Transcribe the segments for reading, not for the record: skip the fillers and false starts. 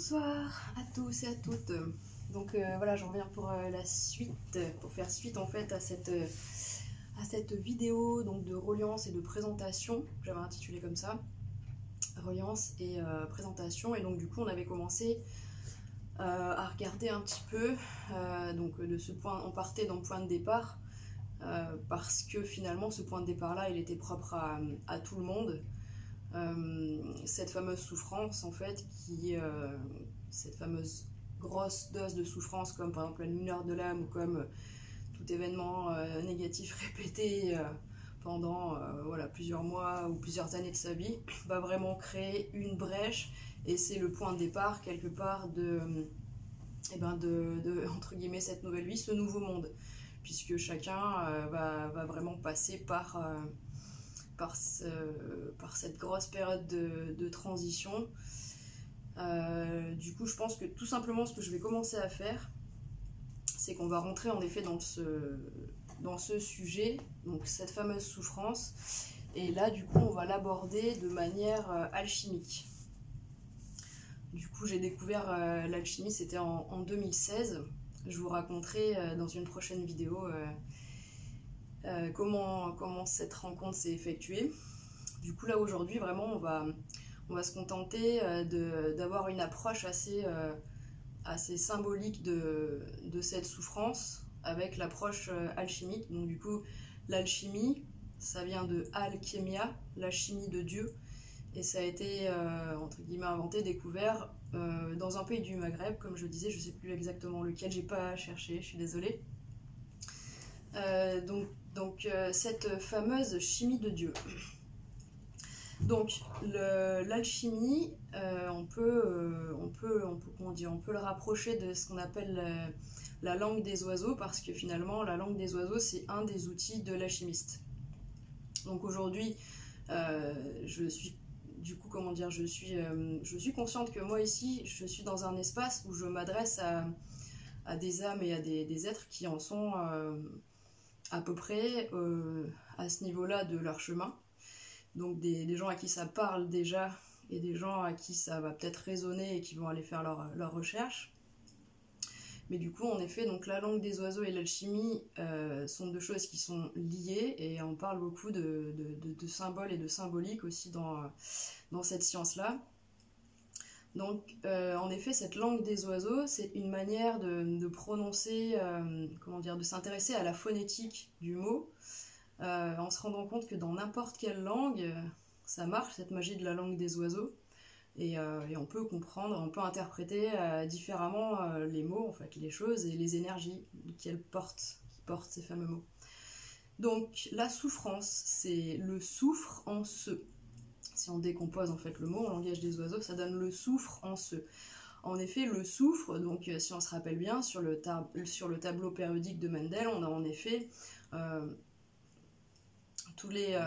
Bonsoir à tous et à toutes. Donc voilà, je reviens pour la suite, pour faire suite en fait à cette vidéo donc de reliance et de présentation, j'avais intitulé comme ça, reliance et présentation. Et donc du coup on avait commencé à regarder un petit peu, donc de ce point, on partait dans le point de départ, parce que finalement ce point de départ là il était propre à tout le monde. Cette fameuse souffrance en fait, cette fameuse grosse dose de souffrance, comme par exemple la lumière de l'âme ou comme tout événement négatif répété pendant voilà, plusieurs mois ou plusieurs années de sa vie, va vraiment créer une brèche, et c'est le point de départ quelque part de entre guillemets cette nouvelle vie, ce nouveau monde, puisque chacun va vraiment passer par cette grosse période de transition. Du coup, je pense que tout simplement ce que je vais commencer à faire, c'est qu'on va rentrer en effet dans ce sujet, donc cette fameuse souffrance, et là du coup on va l'aborder de manière alchimique. Du coup j'ai découvert l'alchimie, c'était en 2016, je vous raconterai dans une prochaine vidéo comment cette rencontre s'est effectuée. Du coup là aujourd'hui vraiment on va se contenter d'avoir une approche assez symbolique de cette souffrance avec l'approche alchimique. Donc du coup l'alchimie ça vient de alchimia, la chimie de Dieu, et ça a été entre guillemets inventé, découvert dans un pays du Maghreb, comme je disais, je sais plus exactement lequel, j'ai pas cherché, je suis désolée. Donc cette fameuse chimie de Dieu. Donc l'alchimie, on peut le rapprocher de ce qu'on appelle la langue des oiseaux, parce que finalement la langue des oiseaux c'est un des outils de l'alchimiste. Donc aujourd'hui je suis consciente que moi ici je suis dans un espace où je m'adresse à des âmes et à des êtres qui en sont à peu près à ce niveau-là de leur chemin. Donc des gens à qui ça parle déjà, et des gens à qui ça va peut-être résonner et qui vont aller faire leur recherche. Mais du coup, en effet, donc la langue des oiseaux et l'alchimie sont deux choses qui sont liées, et on parle beaucoup de symboles et de symbolique aussi dans cette science-là. Donc, en effet, cette langue des oiseaux, c'est une manière de prononcer, de s'intéresser à la phonétique du mot, en se rendant compte que dans n'importe quelle langue, ça marche, cette magie de la langue des oiseaux, et on peut comprendre, on peut interpréter différemment les mots, en fait, les choses et les énergies qui portent ces fameux mots. Donc la souffrance, c'est le soufre en ce. Si on décompose en fait le mot en langage des oiseaux, ça donne le soufre en ce. En effet, le soufre, donc si on se rappelle bien, sur le tableau périodique de Mendel, on a en effet tous les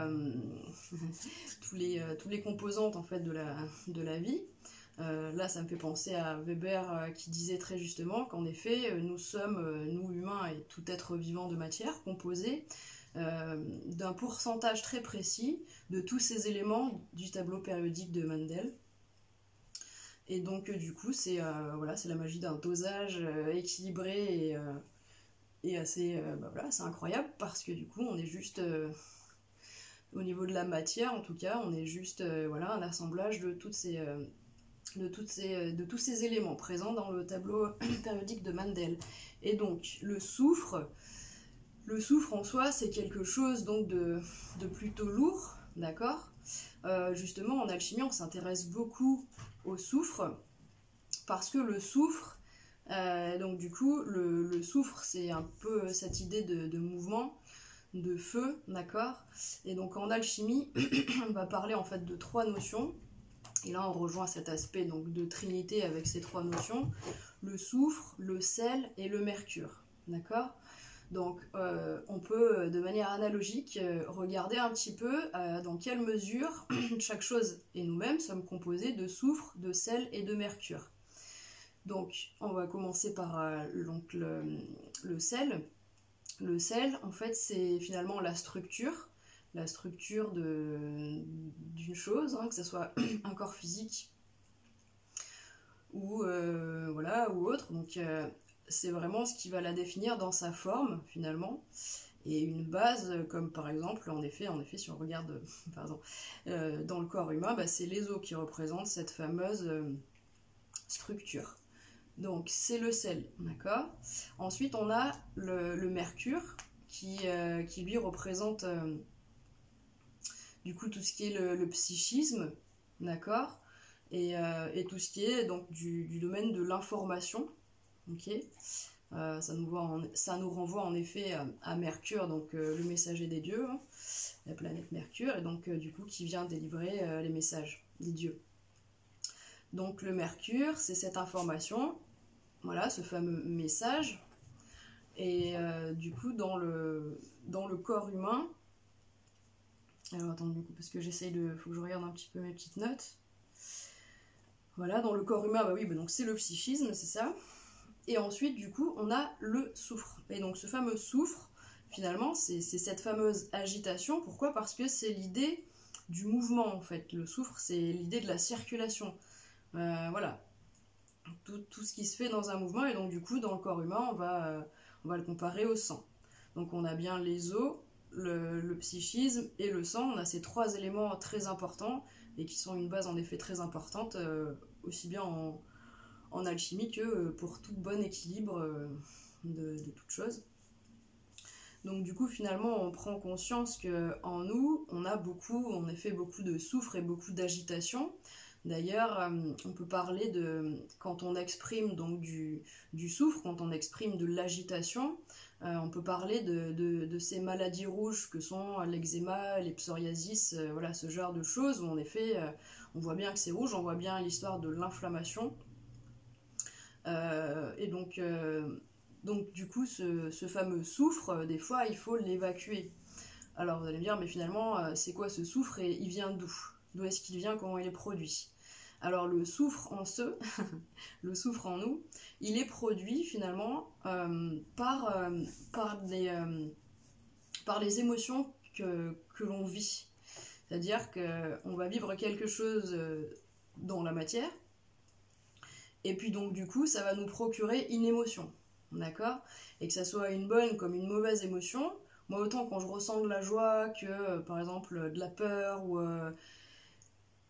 composantes en fait de la vie. Là ça me fait penser à Weber qui disait très justement qu'en effet nous sommes, nous humains et tout être vivant de matière, composés d'un pourcentage très précis de tous ces éléments du tableau périodique de Mendel. Et donc du coup c'est la magie d'un dosage équilibré et assez c'est incroyable, parce que du coup on est juste au niveau de la matière, en tout cas, on est juste un assemblage de tous ces éléments présents dans le tableau périodique de Mendel. Et donc, le soufre en soi, c'est quelque chose donc de plutôt lourd, d'accord. Justement, en alchimie, on s'intéresse beaucoup au soufre, parce que le soufre, donc du coup, le soufre, c'est un peu cette idée de mouvement, de feu, d'accord. Et donc en alchimie, on va parler en fait de trois notions, et là on rejoint cet aspect donc de trinité avec ces trois notions: le soufre, le sel et le mercure, d'accord. Donc on peut de manière analogique regarder un petit peu dans quelle mesure chaque chose et nous-mêmes sommes composés de soufre, de sel et de mercure. Donc on va commencer par le sel. Le sel, en fait, c'est finalement la structure d'une chose, que ce soit un corps physique voilà, ou autre. Donc c'est vraiment ce qui va la définir dans sa forme finalement. Et une base, comme par exemple, en effet si on regarde pardon, dans le corps humain, bah, c'est les os qui représentent cette fameuse structure. Donc c'est le sel, d'accord. Ensuite on a le mercure qui lui représente du coup tout ce qui est le psychisme, d'accord, et tout ce qui est donc du domaine de l'information, ok. Ça nous renvoie en effet à Mercure, donc le messager des dieux, hein, la planète Mercure, et donc du coup qui vient délivrer les messages des dieux. Donc le Mercure, c'est cette information, voilà, ce fameux message, et du coup dans le corps humain, alors attends du coup parce que faut que je regarde un petit peu mes petites notes. Voilà, dans le corps humain, bah oui, bah donc c'est le psychisme, c'est ça. Et ensuite, du coup, on a le soufre. Et donc, ce fameux soufre, finalement, c'est cette fameuse agitation. Pourquoi? Parce que c'est l'idée du mouvement, en fait. Le soufre, c'est l'idée de la circulation. Voilà. Tout ce qui se fait dans un mouvement. Et donc, du coup, dans le corps humain, on va le comparer au sang. Donc, on a bien les os, le psychisme et le sang. On a ces trois éléments très importants et qui sont une base, en effet, très importante, aussi bien en alchimie que pour tout bon équilibre de toute chose. Donc du coup finalement on prend conscience qu'en nous on a en effet beaucoup de soufre et beaucoup d'agitation. D'ailleurs on peut parler de, quand on exprime donc du soufre, quand on exprime de l'agitation, on peut parler de ces maladies rouges que sont l'eczéma, les psoriasis, voilà ce genre de choses où en effet on voit bien que c'est rouge, on voit bien l'histoire de l'inflammation. Et donc du coup, ce fameux soufre, des fois, il faut l'évacuer. Alors vous allez me dire, mais finalement, c'est quoi ce soufre et il vient d'où? D'où est-ce qu'il vient? Comment il est produit? Alors le soufre en le soufre en nous, il est produit finalement par les émotions que l'on vit. C'est-à-dire qu'on va vivre quelque chose dans la matière, et puis donc du coup ça va nous procurer une émotion, d'accord? Et que ça soit une bonne comme une mauvaise émotion, moi autant quand je ressens de la joie que par exemple de la peur ou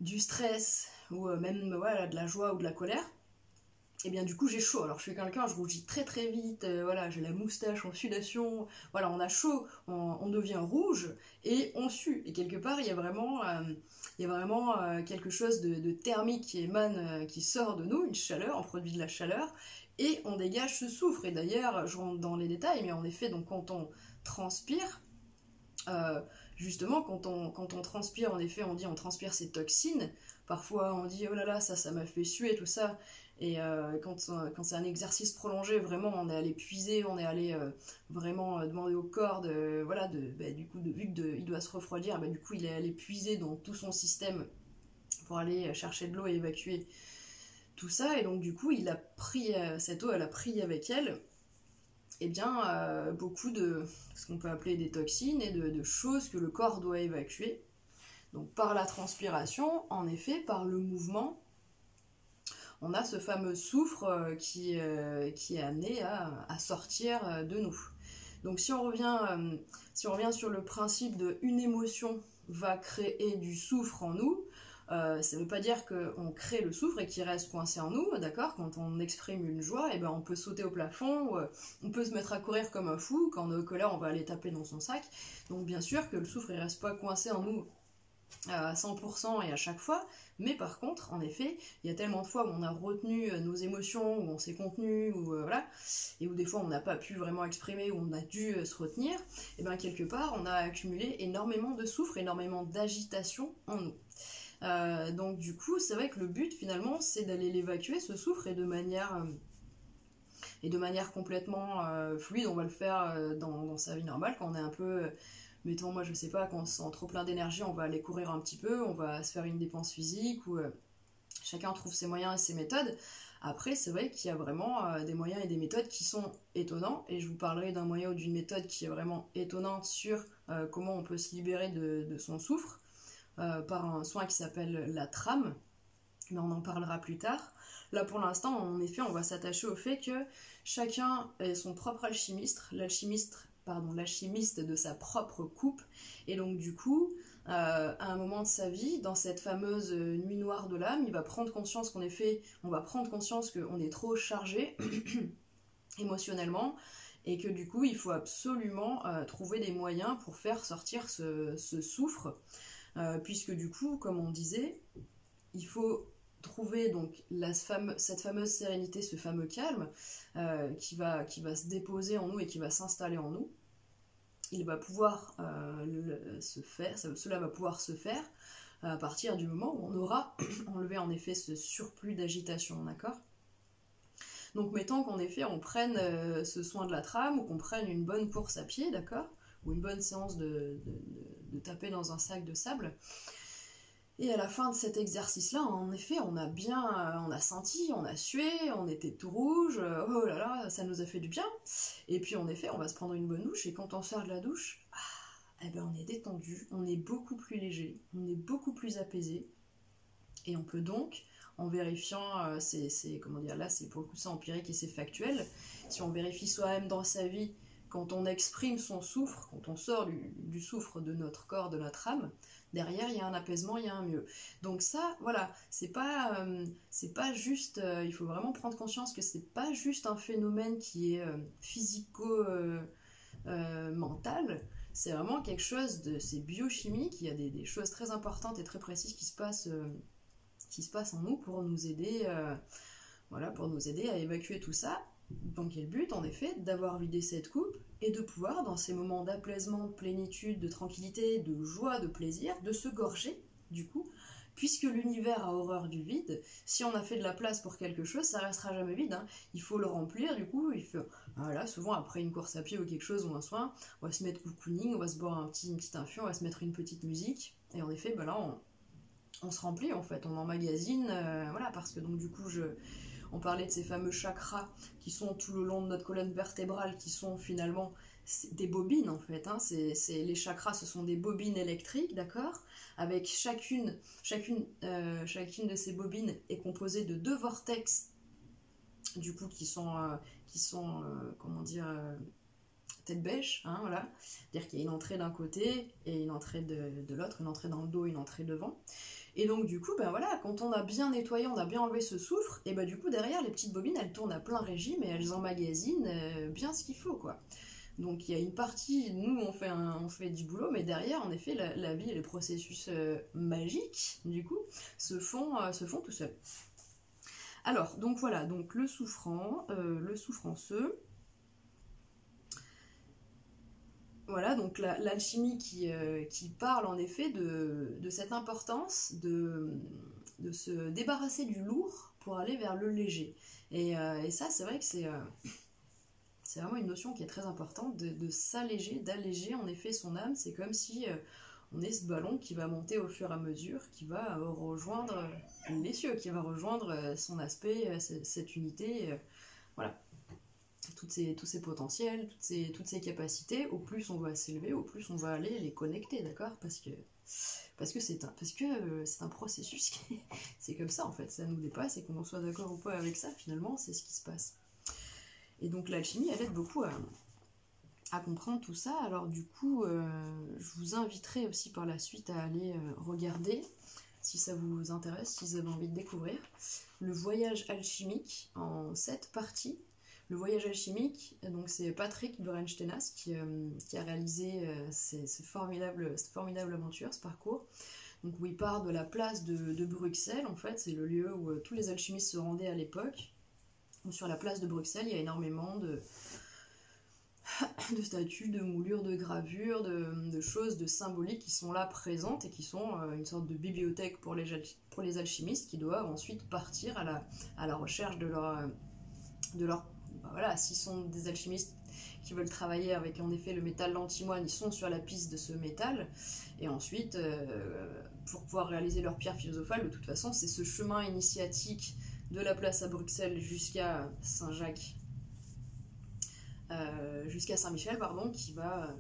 du stress ou même voilà, de la joie ou de la colère, et bien du coup j'ai chaud. Alors je suis quelqu'un, je rougis très très vite, voilà, j'ai la moustache en sudation, voilà, on a chaud, on devient rouge et on sue. Et quelque part il y a vraiment quelque chose de thermique qui émane, qui sort de nous, une chaleur, on produit de la chaleur et on dégage ce soufre. Et d'ailleurs, je rentre dans les détails, mais en effet, donc quand on transpire, justement, quand on transpire, en effet, on dit on transpire ces toxines. Parfois, on dit oh là là, ça m'a fait suer, tout ça. Et quand c'est un exercice prolongé, vraiment, on est allé puiser, on est allé vraiment demander au corps voilà, du coup, vu qu'il doit se refroidir, du coup, il est allé puiser dans tout son système pour aller chercher de l'eau et évacuer tout ça. Et donc, du coup, il a pris cette eau, elle a pris avec elle, et bien, beaucoup de ce qu'on peut appeler des toxines et de choses que le corps doit évacuer. Donc, par la transpiration, en effet, par le mouvement, on a ce fameux soufre qui est amené à sortir de nous. Donc si on revient sur le principe de une émotion va créer du soufre en nous, ça ne veut pas dire qu'on crée le soufre et qu'il reste coincé en nous, d'accord? Quand on exprime une joie, et ben on peut sauter au plafond, on peut se mettre à courir comme un fou, quand on est au colère on va aller taper dans son sac. Donc bien sûr que le soufre il reste pas coincé en nous à 100% et à chaque fois, mais par contre, en effet, il y a tellement de fois où on a retenu nos émotions, où on s'est contenu, voilà, et où des fois on n'a pas pu vraiment exprimer, où on a dû se retenir, et bien quelque part on a accumulé énormément de soufre, énormément d'agitation en nous. Donc du coup, c'est vrai que le but finalement, c'est d'aller l'évacuer, ce soufre, et de manière complètement fluide. On va le faire dans sa vie normale, quand on est un peu... mettons, moi je sais pas, quand on se sent trop plein d'énergie, on va aller courir un petit peu, on va se faire une dépense physique, ou chacun trouve ses moyens et ses méthodes. Après, c'est vrai qu'il y a vraiment des moyens et des méthodes qui sont étonnants, et je vous parlerai d'un moyen ou d'une méthode qui est vraiment étonnante sur comment on peut se libérer de son soufre par un soin qui s'appelle la trame, mais on en parlera plus tard. Là pour l'instant, en effet, on va s'attacher au fait que chacun est son propre alchimiste, l'alchimiste de sa propre coupe, et donc du coup, à un moment de sa vie, dans cette fameuse nuit noire de l'âme, il va prendre conscience qu'en effet, on va prendre conscience qu'on est trop chargé émotionnellement, et que du coup, il faut absolument trouver des moyens pour faire sortir ce soufre, puisque du coup, comme on disait, il faut trouver donc cette fameuse sérénité, ce fameux calme qui va se déposer en nous et qui va s'installer en nous. Il va pouvoir cela va pouvoir se faire à partir du moment où on aura enlevé en effet ce surplus d'agitation, d'accord ? Donc mettons qu'en effet on prenne ce soin de la trame, ou qu'on prenne une bonne course à pied, d'accord ? Ou une bonne séance de taper dans un sac de sable. Et à la fin de cet exercice-là, en effet, on a senti, on a sué, on était tout rouge, oh là là, ça nous a fait du bien. Et puis en effet, on va se prendre une bonne douche, et quand on sort de la douche, eh ben on est détendu, on est beaucoup plus léger, on est beaucoup plus apaisé. Et on peut donc, en vérifiant, comment dire, là c'est pour le coup ça empirique et c'est factuel, si on vérifie soi-même dans sa vie, quand on exprime son soufre, quand on sort du soufre de notre corps, de notre âme, derrière il y a un apaisement, il y a un mieux. Donc ça, voilà, c'est pas juste, il faut vraiment prendre conscience que c'est pas juste un phénomène qui est physico-mental, c'est vraiment quelque chose c'est biochimique, il y a des choses très importantes et très précises qui se passent en nous pour nous aider, pour nous aider à évacuer tout ça. Donc quel but en effet d'avoir vidé cette coupe et de pouvoir dans ces moments d'apaisement, de plénitude, de tranquillité, de joie, de plaisir, de se gorger du coup, puisque l'univers a horreur du vide. Si on a fait de la place pour quelque chose, ça restera jamais vide, hein. Il faut le remplir du coup, voilà, souvent après une course à pied ou quelque chose ou un soin, on va se mettre cocooning, on va se boire une petite infusion, on va se mettre une petite musique, et en effet là on se remplit en fait, on emmagasine, voilà, parce que donc du coup on parlait de ces fameux chakras qui sont tout le long de notre colonne vertébrale, qui sont finalement des bobines en fait, hein. Les chakras, ce sont des bobines électriques, d'accord ? Avec chacune de ces bobines est composée de 2 vortex, du coup qui sont comment dire, tête bêche, hein, voilà. C'est-à-dire qu'il y a une entrée d'un côté et une entrée de l'autre, une entrée dans le dos et une entrée devant. Et donc du coup, ben voilà, quand on a bien nettoyé, on a bien enlevé ce soufre, et ben du coup derrière les petites bobines, elles tournent à plein régime et elles emmagasinent bien ce qu'il faut, quoi. Donc il y a une partie, nous on fait du boulot, mais derrière en effet la vie et les processus magiques du coup se font tout seuls. Alors donc voilà, donc le souffranceux. Voilà, donc l'alchimie qui parle en effet de cette importance de se débarrasser du lourd pour aller vers le léger. Et ça, c'est vrai que c'est vraiment une notion qui est très importante, de s'alléger, d'alléger en effet son âme. C'est comme si on est ce ballon qui va monter au fur et à mesure, qui va rejoindre les cieux, qui va rejoindre son aspect, cette unité, voilà. Tous ces potentiels, toutes ces capacités, au plus on va s'élever, au plus on va aller les connecter, d'accord ? Parce que c'est un processus qui c'est comme ça en fait, ça nous dépasse, et qu'on en soit d'accord ou pas avec ça, finalement c'est ce qui se passe. Et donc l'alchimie elle aide beaucoup à comprendre tout ça. Alors du coup je vous inviterai aussi par la suite à aller regarder, si ça vous intéresse, si vous avez envie de découvrir, le voyage alchimique en 7 parties. Le voyage alchimique, donc c'est Patrick Bronstenas qui a réalisé cette formidable aventure, ce parcours. Donc où il part de la place de Bruxelles, en fait, c'est le lieu où tous les alchimistes se rendaient à l'époque. Sur la place de Bruxelles, il y a énormément de statues, de moulures, de gravures, de choses, de symboliques qui sont là présentes et qui sont une sorte de bibliothèque pour les alchimistes qui doivent ensuite partir à la recherche de leur voilà, s'ils sont des alchimistes qui veulent travailler avec en effet le métal l'antimoine, ils sont sur la piste de ce métal, et ensuite pour pouvoir réaliser leur pierre philosophale, de toute façon c'est ce chemin initiatique de la place à Bruxelles jusqu'à Saint-Jacques, jusqu'à Saint-Michel, pardon, qui va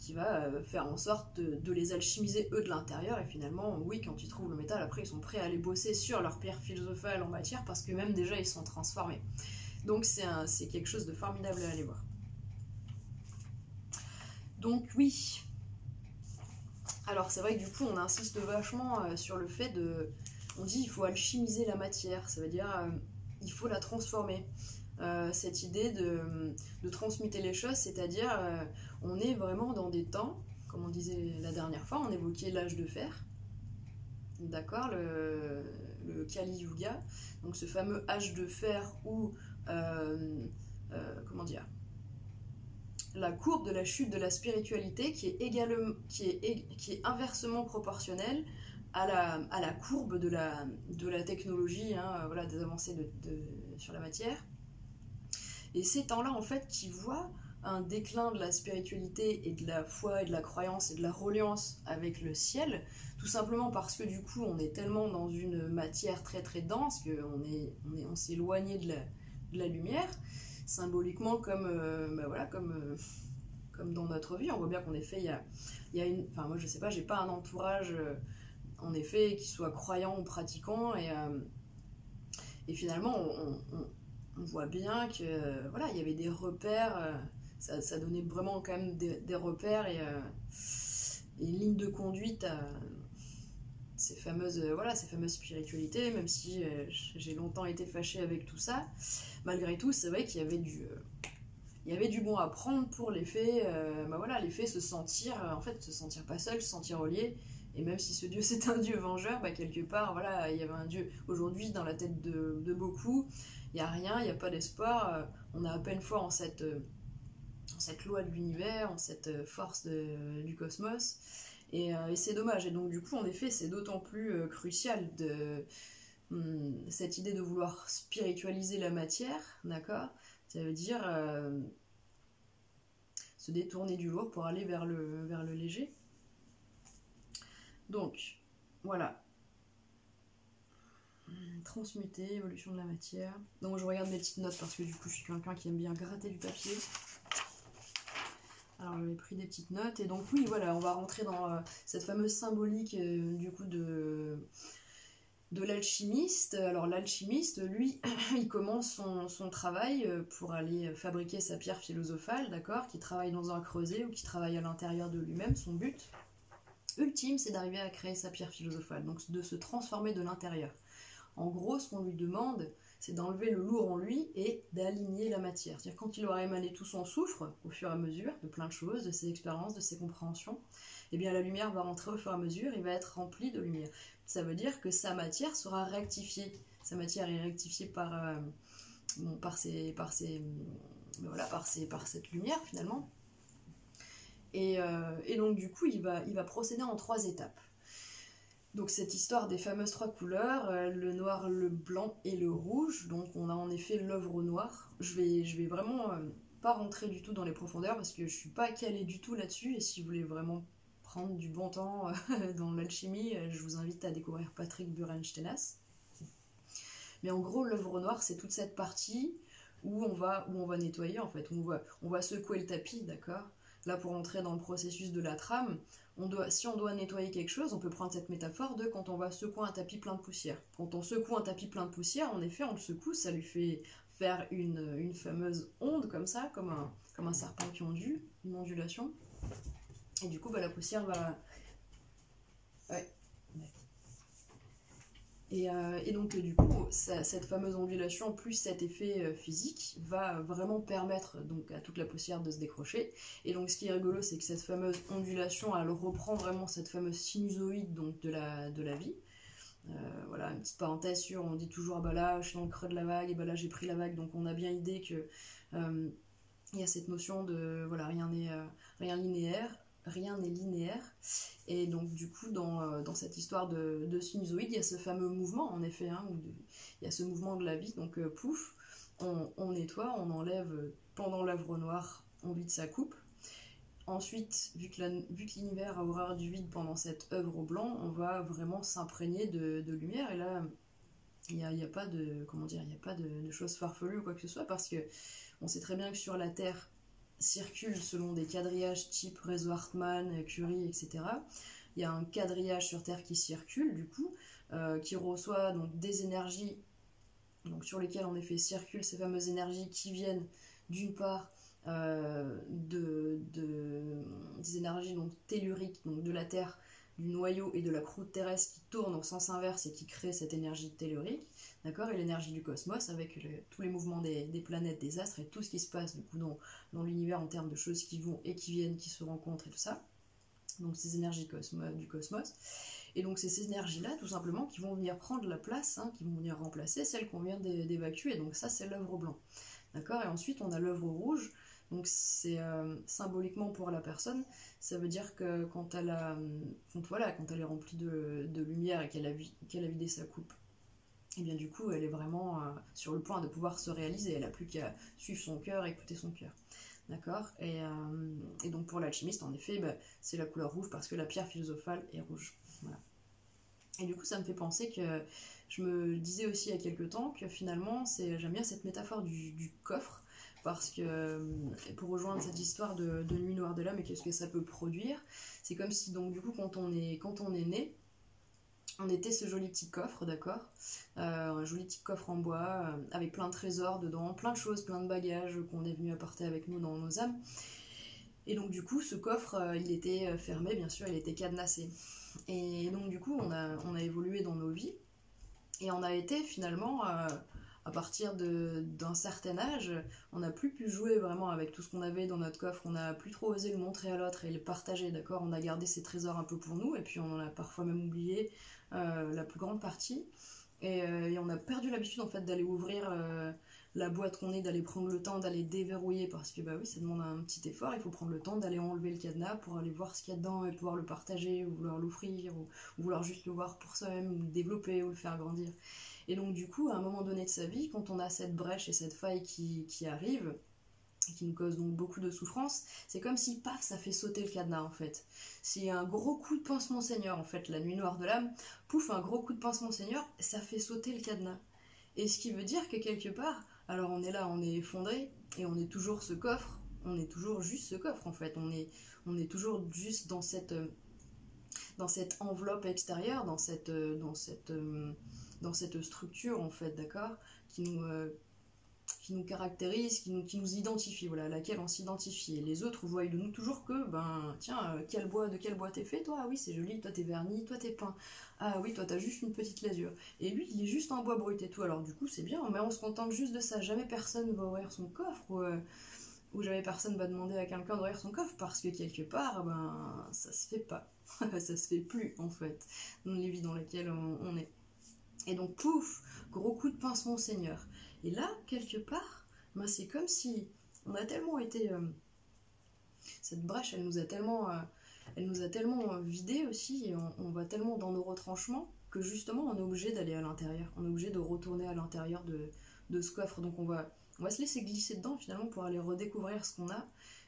qui va faire en sorte de les alchimiser eux de l'intérieur, et finalement, oui, quand ils trouvent le métal, après ils sont prêts à aller bosser sur leur pierre philosophale en matière, parce que même déjà ils sont transformés. Donc c'est quelque chose de formidable à aller voir. Donc oui, alors c'est vrai que du coup on insiste vachement sur le fait de... On dit il faut alchimiser la matière, ça veut dire il faut la transformer. Cette idée de transmuter les choses, c'est-à-dire on est vraiment dans des temps, comme on disait la dernière fois, on évoquait l'âge de fer, d'accord, le Kali Yuga, donc ce fameux âge de fer où, comment dire, la courbe de la chute de la spiritualité qui est inversement proportionnelle à la courbe de la technologie, hein, voilà, des avancées sur la matière. Et ces temps-là, en fait, qui voient un déclin de la spiritualité et de la foi et de la croyance et de la reliance avec le ciel, tout simplement parce que du coup, on est tellement dans une matière très très dense qu'on s'est éloigné de la lumière, symboliquement comme, voilà, comme dans notre vie. On voit bien qu'en effet, il y a une... Enfin, moi, je sais pas, j'ai pas un entourage, en effet, qui soit croyant ou pratiquant, et finalement, on voit bien que voilà, il y avait des repères, ça donnait vraiment quand même des repères et une ligne de conduite à ces fameuses spiritualités, même si j'ai longtemps été fâchée avec tout ça. Malgré tout, c'est vrai qu'il y avait du bon à prendre pour les faits, voilà, les faits se sentir pas seul, se sentir relié. Et même si ce dieu c'est un dieu vengeur, quelque part, voilà, il y avait un dieu. Aujourd'hui, dans la tête de beaucoup, il n'y a rien, il n'y a pas d'espoir. On a à peine foi en cette loi de l'univers, en cette force du cosmos. Et c'est dommage. Et donc, du coup, en effet, c'est d'autant plus crucial cette idée de vouloir spiritualiser la matière, d'accord ? Ça veut dire se détourner du lourd pour aller vers le léger. Donc, voilà. Transmuter, évolution de la matière. Donc je regarde mes petites notes parce que du coup je suis quelqu'un qui aime bien gratter du papier. Alors j'avais pris des petites notes et donc oui voilà, on va rentrer dans cette fameuse symbolique du coup de l'alchimiste. Alors l'alchimiste, lui, il commence son travail pour aller fabriquer sa pierre philosophale, d'accord, qui travaille dans un creuset ou qui travaille à l'intérieur de lui-même. Son but ultime, c'est d'arriver à créer sa pierre philosophale, donc de se transformer de l'intérieur. En gros, ce qu'on lui demande, c'est d'enlever le lourd en lui et d'aligner la matière. C'est-à-dire quand il aura émané tout son soufre, au fur et à mesure, de plein de choses, de ses expériences, de ses compréhensions, eh bien la lumière va rentrer au fur et à mesure, il va être rempli de lumière. Ça veut dire que sa matière sera rectifiée. Sa matière est rectifiée par cette lumière, finalement. Et donc, du coup, il va procéder en 3 étapes. Donc cette histoire des fameuses 3 couleurs, le noir, le blanc et le rouge, donc on a en effet l'œuvre au noir. Je vais vraiment pas rentrer du tout dans les profondeurs parce que je suis pas calée du tout là-dessus, et si vous voulez vraiment prendre du bon temps dans l'alchimie, je vous invite à découvrir Patrick Burenstenas. Mais en gros, l'œuvre au noir, c'est toute cette partie où on va nettoyer, en fait, où on va secouer le tapis, d'accord ? Là, pour entrer dans le processus de la trame, si on doit nettoyer quelque chose, on peut prendre cette métaphore de quand on va secouer un tapis plein de poussière. Quand on secoue un tapis plein de poussière, en effet, on le secoue, ça lui fait faire une fameuse onde comme ça, comme un serpent qui ondule, une ondulation. Et du coup, la poussière va... Ouais. Et donc, du coup, cette fameuse ondulation, plus cet effet physique, va vraiment permettre donc, à toute la poussière de se décrocher. Et donc, ce qui est rigolo, c'est que cette fameuse ondulation, elle reprend vraiment cette fameuse sinusoïde donc, de la vie. Voilà, une petite parenthèse sur, on dit toujours, là, je suis dans le creux de la vague, et là, j'ai pris la vague. Donc, on a bien idée que il y a cette notion de, voilà, rien n'est linéaire. Et donc du coup dans cette histoire de sinusoïde, il y a ce fameux mouvement en effet, hein, il y a ce mouvement de la vie, donc pouf, on nettoie, on enlève pendant l'œuvre noire, on vide sa coupe. Ensuite, vu que l'univers a horreur du vide pendant cette œuvre au blanc, on va vraiment s'imprégner de lumière, et là il n'y a pas de, comment dire, il n'y a pas de choses farfelues ou quoi que ce soit, parce que on sait très bien que sur la Terre, circulent selon des quadrillages type réseau Hartmann, Curie, etc. Il y a un quadrillage sur Terre qui circule, du coup, qui reçoit donc des énergies donc, sur lesquelles en effet circulent ces fameuses énergies qui viennent d'une part des énergies donc, telluriques, donc de la Terre, du noyau et de la croûte terrestre qui tournent en sens inverse et qui créent cette énergie tellurique, d'accord, et l'énergie du cosmos avec tous les mouvements des planètes, des astres et tout ce qui se passe du coup dans l'univers en termes de choses qui vont et qui viennent, qui se rencontrent et tout ça. Donc ces énergies du cosmos. Et donc c'est ces énergies-là, tout simplement, qui vont venir prendre la place, hein, qui vont venir remplacer celles qu'on vient d'évacuer. Donc ça, c'est l'œuvre blanc. D'accord. Et ensuite, on a l'œuvre rouge. Donc c'est symboliquement pour la personne, ça veut dire que quand elle est remplie de lumière et qu'elle a vidé sa coupe, et bien du coup, elle est vraiment sur le point de pouvoir se réaliser. Elle n'a plus qu'à suivre son cœur, écouter son cœur. D'accord, et donc pour l'alchimiste, en effet, c'est la couleur rouge parce que la pierre philosophale est rouge. Voilà. Et du coup, ça me fait penser que je me disais aussi il y a quelques temps que finalement, j'aime bien cette métaphore du coffre, parce que pour rejoindre cette histoire de nuit noire de l'âme et qu'est-ce que ça peut produire, c'est comme si donc du coup quand on est né, on était ce joli petit coffre, d'accord, un joli petit coffre en bois avec plein de trésors dedans, plein de choses, plein de bagages qu'on est venu apporter avec nous dans nos âmes. Et donc du coup, ce coffre, il était fermé, bien sûr, il était cadenassé. Et donc du coup, on a évolué dans nos vies et on a été finalement, à partir d'un certain âge, on n'a plus pu jouer vraiment avec tout ce qu'on avait dans notre coffre, on n'a plus trop osé le montrer à l'autre et le partager, d'accord, on a gardé ces trésors un peu pour nous et puis on en a parfois même oublié la plus grande partie. Et on a perdu l'habitude en fait d'aller ouvrir la boîte qu'on est, d'aller prendre le temps d'aller déverrouiller, parce que bah oui, ça demande un petit effort, il faut prendre le temps d'aller enlever le cadenas pour aller voir ce qu'il y a dedans et pouvoir le partager ou vouloir l'offrir ou vouloir juste le voir pour soi-même ou le développer ou le faire grandir. Et donc du coup, à un moment donné de sa vie, quand on a cette brèche et cette faille qui arrive, et qui nous cause donc beaucoup de souffrance, c'est comme si, paf, ça fait sauter le cadenas en fait. C'est un gros coup de pincement seigneur en fait, la nuit noire de l'âme, pouf, un gros coup de pincement seigneur, ça fait sauter le cadenas. Et ce qui veut dire que quelque part, alors on est là, on est effondré, et on est toujours ce coffre, on est toujours juste ce coffre en fait, on est toujours juste dans cette enveloppe extérieure, dans cette structure en fait, d'accord, qui nous caractérise, qui nous identifie, voilà, à laquelle on s'identifie. Et les autres voient de nous toujours que, tiens, de quel bois t'es fait, toi? Ah oui, c'est joli, toi t'es verni, toi t'es peint. Ah oui, toi t'as juste une petite lasure. Et lui, il est juste en bois brut et tout. Alors du coup, c'est bien, mais on se contente juste de ça. Jamais personne va ouvrir son coffre, ou jamais personne va demander à quelqu'un d'ouvrir son coffre, parce que quelque part, ça se fait pas. Ça se fait plus, en fait, dans les vies dans lesquelles on est. Et donc, pouf, gros coup de pincement seigneur. Et là, quelque part, c'est comme si on a tellement été... cette brèche, elle nous a tellement vidé aussi, et on va tellement dans nos retranchements, que justement, on est obligé d'aller à l'intérieur. On est obligé de retourner à l'intérieur de ce coffre. Donc on va se laisser glisser dedans, finalement, pour aller redécouvrir ce qu'on a.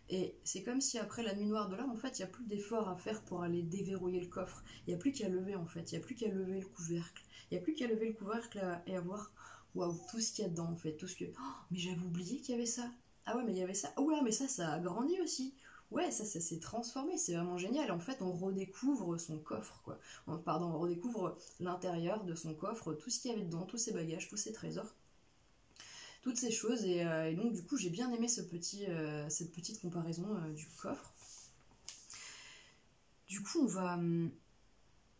Et c'est comme si après la nuit noire de l'âme, en fait, il n'y a plus d'effort à faire pour aller déverrouiller le coffre. Il n'y a plus qu'à lever, en fait. Il n'y a plus qu'à lever le couvercle. Il n'y a plus qu'à lever le couvercle et à voir, waouh, tout ce qu'il y a dedans, en fait. Tout ce que... Oh, mais j'avais oublié qu'il y avait ça. Ah ouais, mais il y avait ça. Oh là, mais ça a grandi aussi. Ouais, ça s'est transformé. C'est vraiment génial. Et en fait, on redécouvre son coffre, quoi. On redécouvre l'intérieur de son coffre, tout ce qu'il y avait dedans, tous ses bagages, tous ses trésors. Toutes ces choses, et donc du coup j'ai bien aimé cette petite comparaison du coffre. Du coup on va...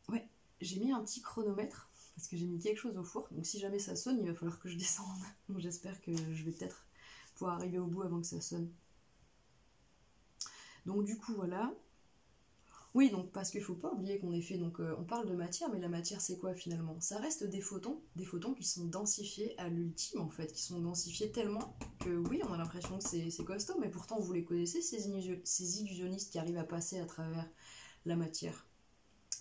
ouais, j'ai mis un petit chronomètre, parce que j'ai mis quelque chose au four, donc si jamais ça sonne, il va falloir que je descende. Donc j'espère que je vais peut-être pouvoir arriver au bout avant que ça sonne. Donc du coup voilà. Oui, donc parce qu'il ne faut pas oublier qu'on est fait, donc on parle de matière, mais la matière c'est quoi finalement? Ça reste des photons qui sont densifiés à l'ultime en fait, qui sont densifiés tellement que oui, on a l'impression que c'est costaud, mais pourtant vous les connaissez, ces illusionnistes qui arrivent à passer à travers la matière.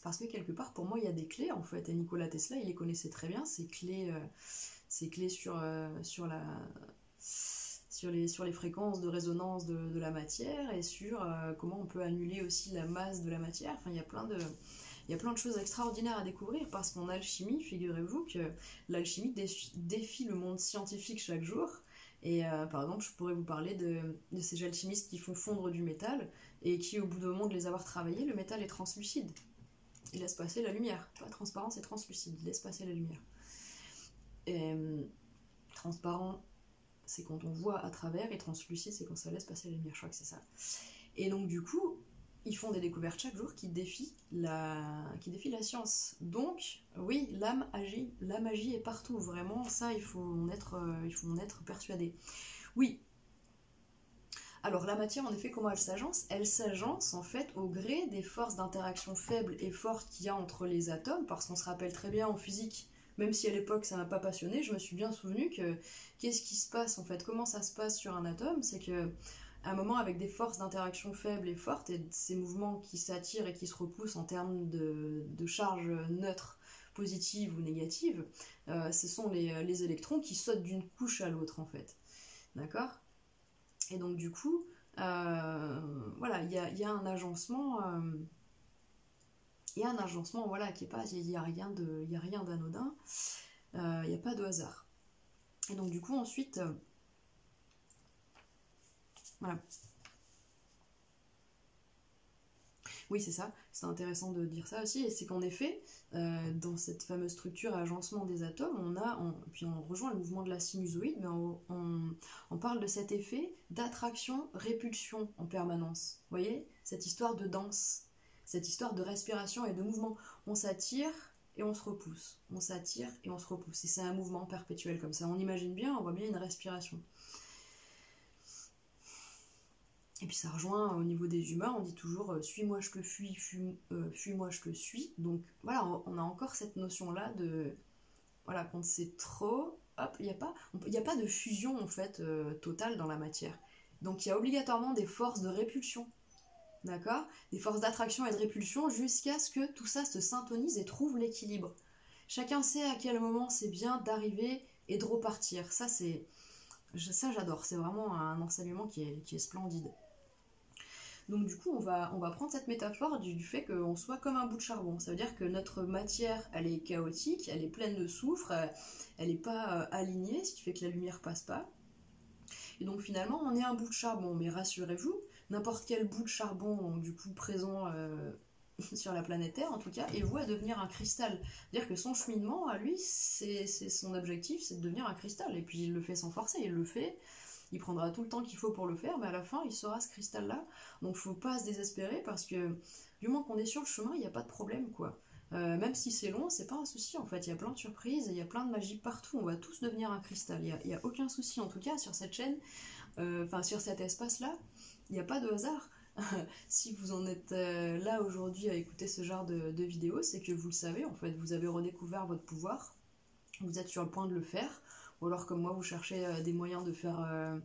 Parce que quelque part, pour moi, il y a des clés en fait, et Nikola Tesla, il les connaissait très bien, ces clés sur les fréquences de résonance de la matière et sur comment on peut annuler aussi la masse de la matière. Enfin, il y a plein de choses extraordinaires à découvrir, parce qu'en alchimie, figurez-vous que l'alchimie défie le monde scientifique chaque jour, Et par exemple, je pourrais vous parler de ces alchimistes qui font fondre du métal et qui, au bout d'un moment de les avoir travaillés, le métal est translucide. Il laisse passer la lumière. Pas transparent, c'est translucide. Il laisse passer la lumière. Et transparent, c'est quand on voit à travers, et translucide, c'est quand ça laisse passer la lumière. Je crois que c'est ça. Et donc, du coup, ils font des découvertes chaque jour qui défient la science. Donc, oui, l'âme agit. La magie est partout. Vraiment, ça, il faut en être persuadé. Oui. Alors, la matière, en effet, comment elle s'agence? Elle s'agence, en fait, au gré des forces d'interaction faibles et fortes qu'il y a entre les atomes, parce qu'on se rappelle très bien en physique, même si à l'époque ça m'a pas passionné, je me suis bien souvenu que qu'est-ce qui se passe, en fait, comment ça se passe sur un atome, c'est que à un moment, avec des forces d'interaction faibles et fortes, et ces mouvements qui s'attirent et qui se repoussent en termes de charge neutre, positive ou négative, ce sont les électrons qui sautent d'une couche à l'autre, en fait. D'accord? Et donc, du coup, voilà, il y a un agencement... il y a un agencement, voilà, qui est pas... Il n'y a rien d'anodin, il n'y a pas de hasard. Et donc, du coup, ensuite... voilà. Oui, c'est ça, c'est intéressant de dire ça aussi, et c'est qu'en effet, dans cette fameuse structure agencement des atomes, puis on rejoint le mouvement de la sinusoïde, mais on parle de cet effet d'attraction-répulsion en permanence. Vous voyez? Cette histoire de danse, cette histoire de respiration et de mouvement. On s'attire et on se repousse, on s'attire et on se repousse, et c'est un mouvement perpétuel comme ça. On imagine bien, on voit bien une respiration. Et puis ça rejoint au niveau des humains, on dit toujours suis-moi je te fuis, fuis-moi je te suis. Donc voilà, on a encore cette notion-là de... Voilà, quand c'est trop, hop, il n'y a pas de fusion en fait totale dans la matière. Donc il y a obligatoirement des forces de répulsion, d'accord? Des forces d'attraction et de répulsion jusqu'à ce que tout ça se syntonise et trouve l'équilibre. Chacun sait à quel moment c'est bien d'arriver et de repartir. Ça j'adore, c'est vraiment un enseignement qui est splendide. Donc du coup, on va prendre cette métaphore du fait qu'on soit comme un bout de charbon. Ça veut dire que notre matière, elle est chaotique, elle est pleine de soufre, elle n'est pas alignée, ce qui fait que la lumière passe pas. Et donc finalement, on est un bout de charbon. Mais rassurez-vous, n'importe quel bout de charbon, donc, du coup présent sur la planète Terre en tout cas, est voué à devenir un cristal. C'est-à-dire que son cheminement, à lui, c'est son objectif, c'est de devenir un cristal. Et puis il le fait sans forcer, il le fait. Il prendra tout le temps qu'il faut pour le faire, mais à la fin, il sera ce cristal-là. Donc, faut pas se désespérer parce que du moment qu'on est sur le chemin, il n'y a pas de problème, quoi. Même si c'est long, c'est pas un souci, en fait. Il y a plein de surprises, il y a plein de magie partout. On va tous devenir un cristal. Il n'y a aucun souci, en tout cas, sur cette chaîne, sur cet espace-là. Il n'y a pas de hasard. Si vous en êtes là aujourd'hui à écouter ce genre de vidéos, c'est que vous le savez, en fait. Vous avez redécouvert votre pouvoir. Vous êtes sur le point de le faire. Ou alors comme moi vous cherchez des moyens de faire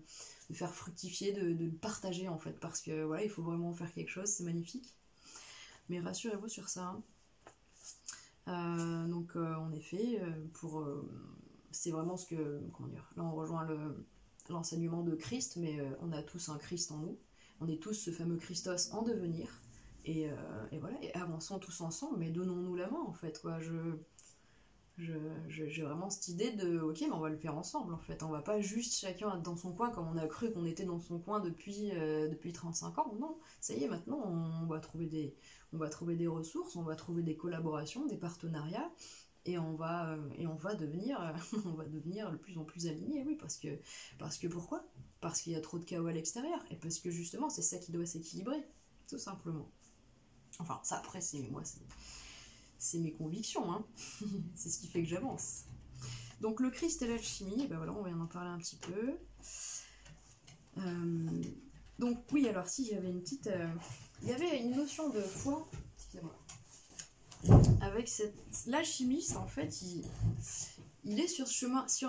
fructifier, de partager en fait, parce que voilà, il faut vraiment faire quelque chose, c'est magnifique. Mais rassurez-vous sur ça. Donc en effet, c'est vraiment ce que, comment dire, là on rejoint l'enseignement de Christ, mais on a tous un Christ en nous, on est tous ce fameux Christos en devenir, et voilà, et avançons tous ensemble, mais donnons-nous la main en fait, quoi. J'ai vraiment cette idée de ok, mais on va le faire ensemble en fait, on va pas juste chacun être dans son coin comme on a cru qu'on était dans son coin depuis 35 ans. Non, ça y est, maintenant on va trouver des ressources, on va trouver des collaborations, des partenariats, et on va devenir on va devenir de plus en plus alignés. Oui, parce que pourquoi? Parce qu'il y a trop de chaos à l'extérieur, et parce que justement c'est ça qui doit s'équilibrer, tout simplement. Enfin ça, après c'est mes convictions, hein. C'est ce qui fait que j'avance. Donc le Christ et l'alchimie, ben voilà, on vient d'en parler un petit peu. Donc oui, alors si j'avais une petite... il y avait une notion de foi, excusez-moi, avec l'alchimiste, en fait, il est sur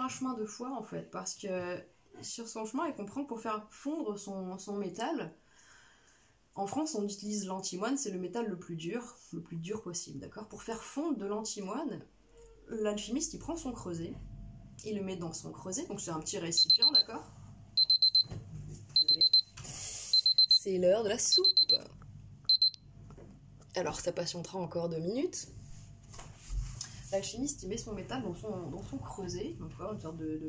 un chemin de foi, en fait, parce que sur son chemin, il comprend que pour faire fondre son métal, en France, on utilise l'antimoine, c'est le métal le plus dur possible, d'accord? Pour faire fondre de l'antimoine, l'alchimiste, il prend son creuset, il le met dans son creuset, donc c'est un petit récipient, d'accord? C'est l'heure de la soupe. Alors, ça patientera encore 2 minutes. L'alchimiste, il met son métal dans son creuset, donc voilà, une sorte de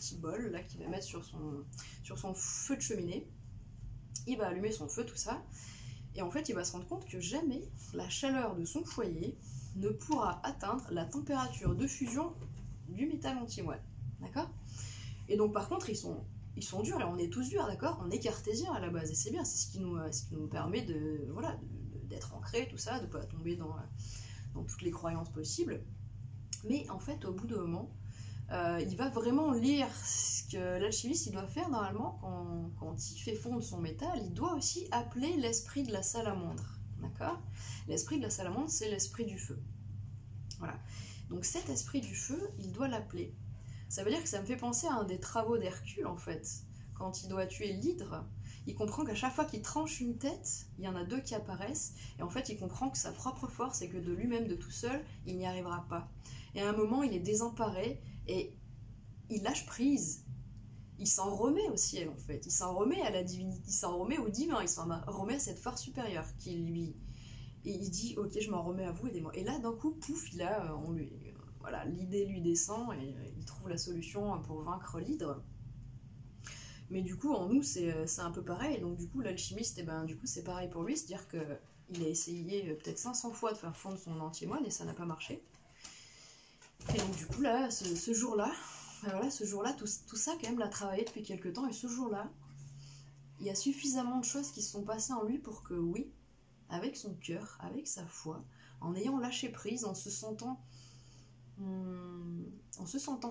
petit bol là qu'il va mettre sur son feu de cheminée. Il va allumer son feu, tout ça. Et en fait, il va se rendre compte que jamais la chaleur de son foyer ne pourra atteindre la température de fusion du métal antimoine. D'accord? Et donc, par contre, ils sont durs, et on est tous durs, d'accord? On est cartésien à la base, et c'est bien, c'est ce qui nous permet d'être ancrés, tout ça, de ne pas tomber dans toutes les croyances possibles. Mais en fait, au bout d'un moment, il va vraiment lire ce que l'alchimiste il doit faire normalement quand il fait fondre son métal. Il doit aussi appeler l'esprit de la salamandre, d'accord? L'esprit de la salamandre, c'est l'esprit du feu. Voilà. Donc cet esprit du feu, il doit l'appeler. Ça veut dire que ça me fait penser à un des travaux d'Hercule, en fait. Quand il doit tuer l'hydre, il comprend qu'à chaque fois qu'il tranche une tête, il y en a deux qui apparaissent, et en fait il comprend que sa propre force est que de lui-même, de tout seul, il n'y arrivera pas. Et à un moment, il est désemparé, et il lâche prise. Il s'en remet au ciel, en fait. Il s'en remet à la divinité, il s'en remet au divin, il s'en remet à cette force supérieure qui lui... Et il dit, ok, je m'en remets à vous, aidez-moi. Et là, d'un coup, pouf, voilà, l'idée lui descend, et il trouve la solution pour vaincre l'hydre. Mais du coup, en nous, c'est un peu pareil. Donc du coup, l'alchimiste, du coup, c'est pareil pour lui. C'est-à-dire qu'il a essayé peut-être 500 fois de faire fondre son antimoine, et ça n'a pas marché. Et donc du coup, là, ce jour-là, voilà, tout ça, quand même, l'a travaillé depuis quelques temps. Et ce jour-là, il y a suffisamment de choses qui se sont passées en lui pour que, oui, avec son cœur, avec sa foi, en ayant lâché prise, en se sentant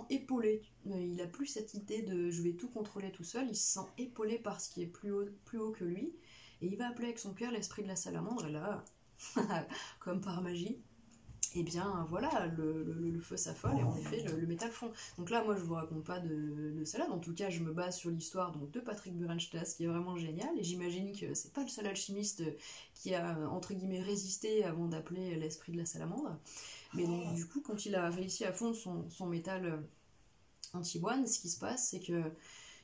épaulé. Il n'a plus cette idée de je vais tout contrôler tout seul, il se sent épaulé par ce qui est plus haut que lui, et il va appeler avec son cœur l'esprit de la salamandre, et là, comme par magie, et bien voilà, le feu s'affole, et en effet le métal fond. Donc là, moi je vous raconte pas de salade, en tout cas je me base sur l'histoire de Patrick Burenstass, qui est vraiment génial, et j'imagine que c'est pas le seul alchimiste qui a entre guillemets résisté avant d'appeler l'esprit de la salamandre. Mais donc du coup, quand il a réussi à fondre son métal antimoine, ce qui se passe, c'est que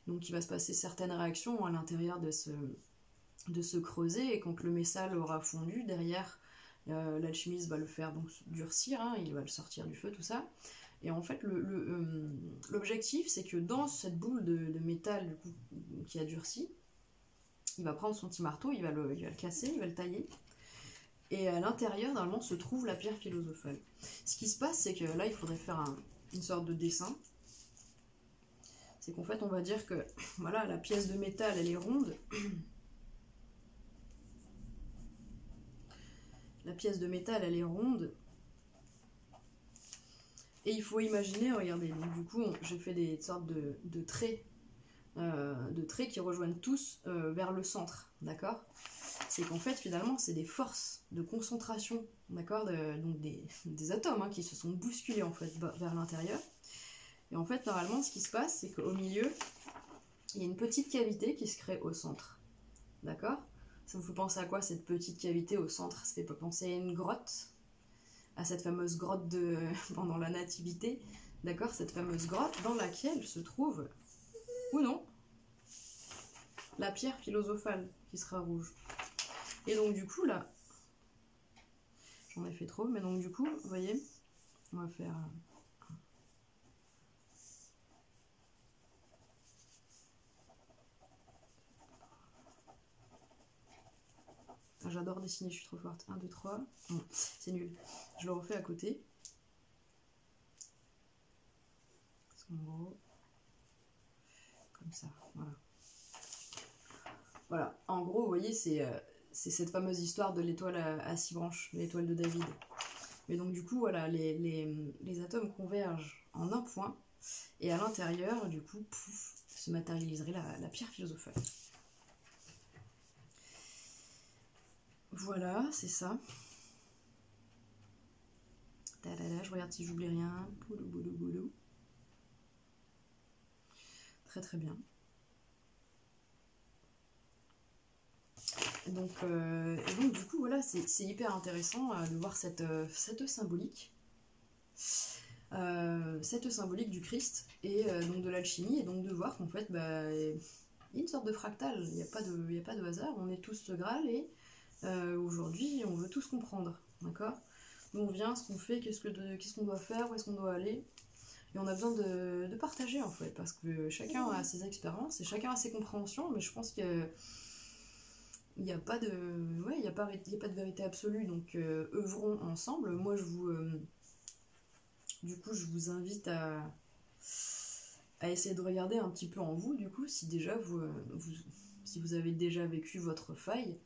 donc il va se passer certaines réactions à l'intérieur de ce creuset, et quand le métal aura fondu, derrière l'alchimiste va le faire donc durcir, hein, il va le sortir du feu, tout ça. Et en fait, l'objectif, c'est que dans cette boule de métal du coup, qui a durci, il va prendre son petit marteau, il va le casser, il va le tailler. Et à l'intérieur, normalement, se trouve la pierre philosophale. Ce qui se passe, c'est que là, il faudrait faire une sorte de dessin. C'est qu'en fait, on va dire que voilà, la pièce de métal, elle est ronde. La pièce de métal, elle est ronde. Et il faut imaginer, regardez, donc du coup, j'ai fait des sortes de traits qui rejoignent tous vers le centre, d'accord? C'est qu'en fait, finalement, c'est des forces de concentration, d'accord, donc des atomes hein, qui se sont bousculés en fait vers l'intérieur. Et en fait, normalement, ce qui se passe, c'est qu'au milieu, il y a une petite cavité qui se crée au centre, d'accord? Ça vous fait penser à quoi, cette petite cavité au centre? Ça fait penser à une grotte, à cette fameuse grotte pendant la nativité, d'accord? Cette fameuse grotte dans laquelle se trouve, ou non, la pierre philosophale qui sera rouge. Et donc du coup là, j'en ai fait trop, mais donc du coup, vous voyez, on va faire... J'adore dessiner, je suis trop forte. 1, 2, 3. Non, c'est nul. Je le refais à côté. Parce qu'en gros, comme ça, voilà. Voilà, en gros, vous voyez, c'est cette fameuse histoire de l'étoile à 6 branches, l'étoile de David. Mais donc du coup, voilà, les atomes convergent en un point, et à l'intérieur, du coup, pouf, se matérialiserait la pierre philosophale. Voilà, c'est ça. Tadada, je regarde si j'oublie rien. Boulou, boulou, boulou. Très très bien. Et donc du coup, voilà, c'est hyper intéressant de voir cette symbolique. Cette symbolique du Christ et donc de l'alchimie, et donc de voir qu'en fait, il y a une sorte de fractal, il n'y a pas de hasard, on est tous Graal, et aujourd'hui, on veut tous comprendre, d'accord? D'où on vient, ce qu'on fait, qu'est-ce qu'on doit faire, où est-ce qu'on doit aller. Et on a besoin de partager en fait, parce que chacun a ses expériences et chacun a ses compréhensions, mais je pense que il n'y a pas de, ouais, il y a pas de vérité absolue, donc œuvrons ensemble. Moi, du coup, je vous invite à essayer de regarder un petit peu en vous, du coup, si déjà si vous avez déjà vécu votre faille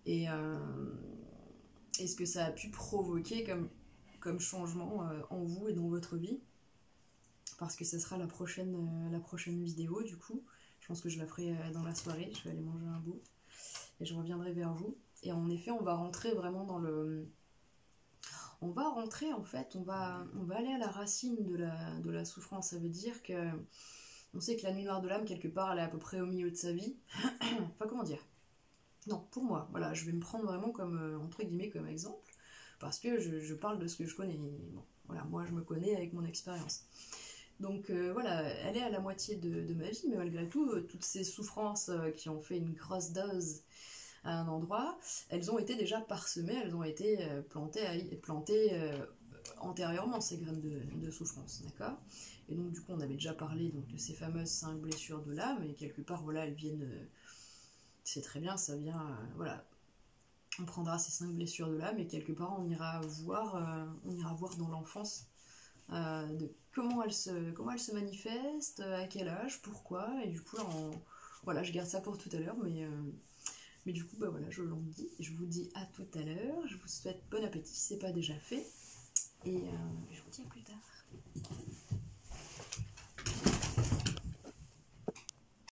et ce que ça a pu provoquer comme changement en vous et dans votre vie. Parce que ce sera la prochaine vidéo, du coup. Je pense que je la ferai dans la soirée. Je vais aller manger un bout. Et je reviendrai vers vous. Et en effet, on va rentrer vraiment dans le... On va rentrer, en fait, on va aller à la racine de la souffrance. Ça veut dire que... On sait que la nuit noire de l'âme, quelque part, elle est à peu près au milieu de sa vie. Enfin, comment dire? Non, pour moi, voilà, je vais me prendre vraiment comme, entre guillemets, comme exemple. Parce que je parle de ce que je connais. Bon, voilà, moi, je me connais avec mon expérience. Donc voilà, elle est à la moitié de ma vie, mais malgré tout, toutes ces souffrances qui ont fait une grosse dose à un endroit, elles ont été déjà parsemées, elles ont été plantées antérieurement, ces graines de souffrance, d'accord? Et donc du coup, on avait déjà parlé donc, de ces fameuses 5 blessures de l'âme, et quelque part, voilà, elles viennent... c'est très bien, ça vient... voilà, on prendra ces 5 blessures de l'âme, et quelque part, on ira voir dans l'enfance de comment elle se manifeste, à quel âge, pourquoi, et du coup là, voilà, je garde ça pour tout à l'heure, mais du coup, bah voilà, je l'en dis, je vous dis à tout à l'heure, je vous souhaite bon appétit, si c'est pas déjà fait, et je vous dis à plus tard.